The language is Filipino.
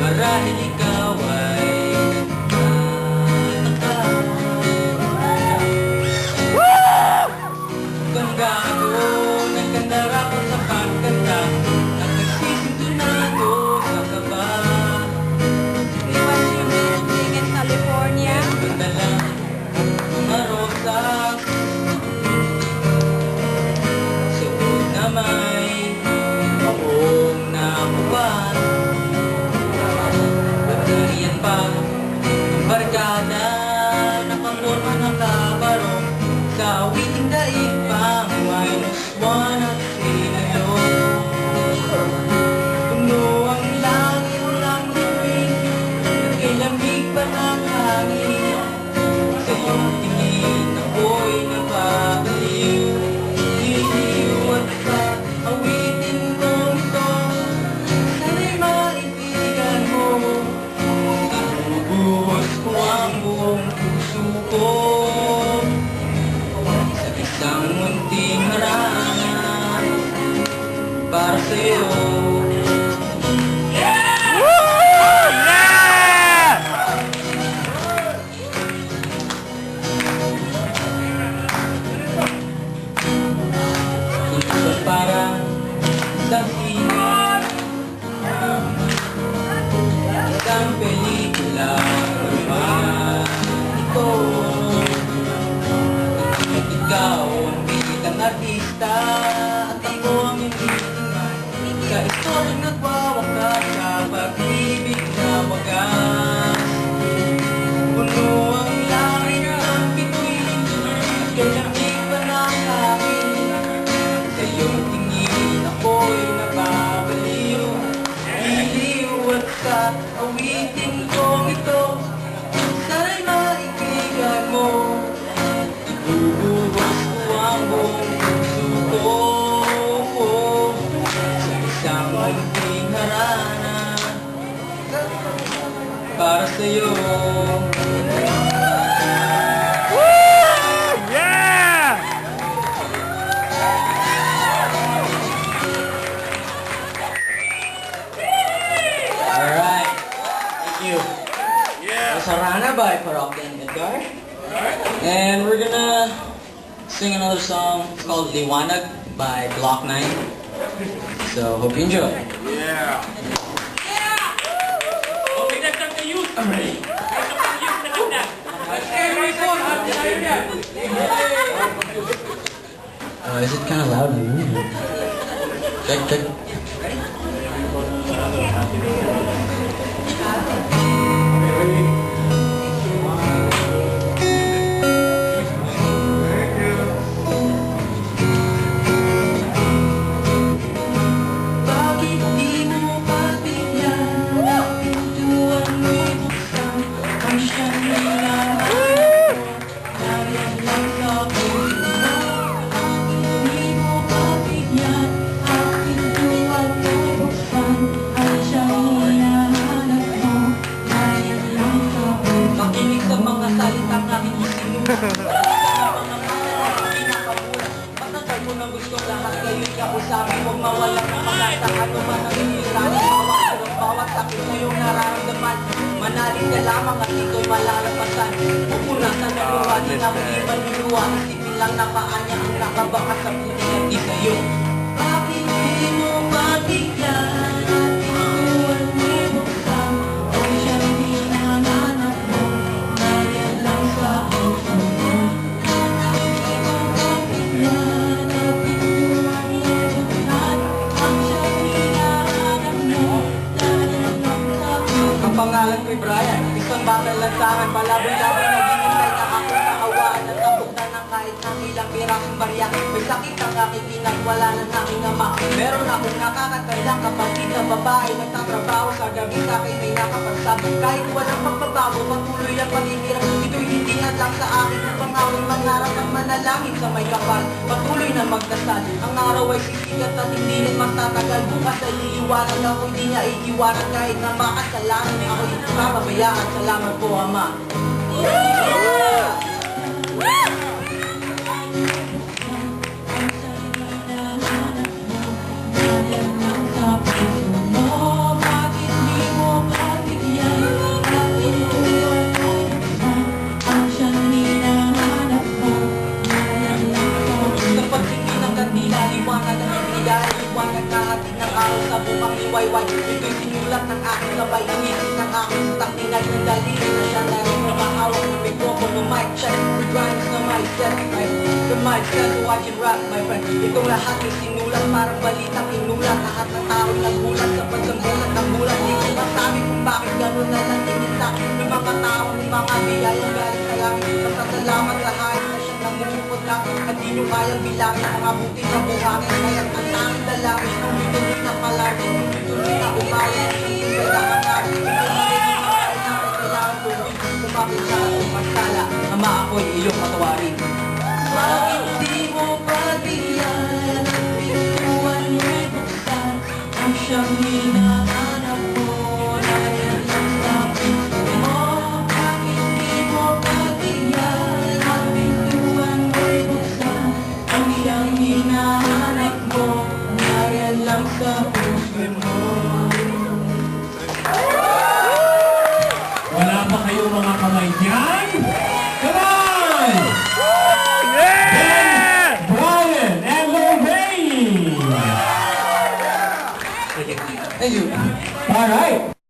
Marahil ikaw ay ganda ako, nagkandara ko sa pagkanda at nagsisintunado sa kaba. Iwan si Building in California. Ganda lang mga rosas suot na may maong nakuban. Pagkariyan pa ang barkada nakaporma ng kabarong sa awiting daig pang -1 at sinayong puno ang langit ng luwing nagkilamig pa ng hangin sa iyong tingin ako'y napabaliw iliw at sa awitin ko ito sana'y maibigan mo inubuhos ko ang buong puso ko isang munting harana para sa'yo. Ito parang sa sine, isang pelikula romantiko. Ikaw ang bigitang artista at ako ang hindi tingnan sa istoryang nagwawakas sa pag-ibig na wagas. Puno ang langit ng bituin at kalamig pa ng hangin sa iyong tingin ako'y napabaliw iliw at sa awitin kong ito sana'y maibigan mo. Ibubuhos ko ang buong puso ko sa isang munting harana para sa'yo. Yeah! Alright, thank you. Yeah! That's Harana by Parok and Edgar. And we're gonna sing another song. It's called Liwanag by Block 9. So, hope you enjoy. Yeah! Okay, that's up to you. Alright. That's up to you. Is it kind of loud in the room? Check, check. Bakit di mo pagbigyan ang pintuan mo buksan ang siyang hinahanap dahil lang sa puso mo. Di mo pagbigyan ang pintuan mo buksan ang siyang hinahanap mo dahil lang sa puso mo. Makinig sa mga salitang aking isinuha. Matagal mo na gusto lahat kayo'y kausapin. Huwag mawala ng pag-asa. Ano man ang iniranin, bawat sakit na iyong nararamdaman. Manalig ka lamang at ito'y malalampasan. Pupunasan na buhatin ang hindi manluluwa. Isipin lang na paanya ang nakabakas sa puso at di sa'yo. Bakit di mo mabigyan at pintuan mo buksan ang siyang hinahanap mo dahil lang sa puso mo. Ang pangalan ko'y Brian, isang batang lansangan, palaboy-laboy naghihintay na akong kahawaan at nabutan ng kahit ng ilang pirasong barya. May sakit ang aking inang, wala ng aking ama. Meron akong nakakatandang kapatid na babae, nagtatrabaho sa gabi sa akin may nakapagsabi. Kahit walang magbabago, patuloy ang paghihirap. Ito'y hindi Itinad lang sa akin upang aking mangarap ang manalangin sa may kapal. Patuloy na magdasal, ang araw ay sisikat at hindi rin magtatagal. Bukas ay iiwanan ako, hindi niya iiwanan kahit na makasalanan. Ako'y papabayaan, salamat po Ama. Sa pagtingin ng kandila, liwanag ang ibigay, liwanag na atin ng araw sa bukang liwayway. Ito'y sinulat ng aking labay, initin ng aking taktingay ng daliri na siya na rin nakahawak ng mikropono, mic check, regardless na mic check, the mic check, watch and rap, my friend. Itong lahat ay sinulat, parang balitang inulat, lahat ng tao'y nagulat sa pagsambulat ng gulat. Di ko masabi kung bakit gano'n na lang tinita ng mga tao, ng mga biyayang galing sa langit. Pasasalamat sa hayop na siyang namumukod lang at di nyo kayang bilangin mga buti na buhangin. Kaya't ang tanging dalangin, tuloy na palagi, tuloy na umayon. Kailangan natin, kailangan tuloy. Kumapit sa akong magtala, Ama ako'y iyong patawarin. Bakit di mo pabigyan ang pintuan mo'y buksan? Ang siyang hinahanap mo na yan lang sa pinto mo. Bakit di mo pabigyan ang pintuan mo'y buksan? Ang siyang hinahanap mo na yan lang sa puso mo. Wala pa kayong mga kamay dyan? Come on! Yeah! Brian and Lorraine! Thank you. Alright.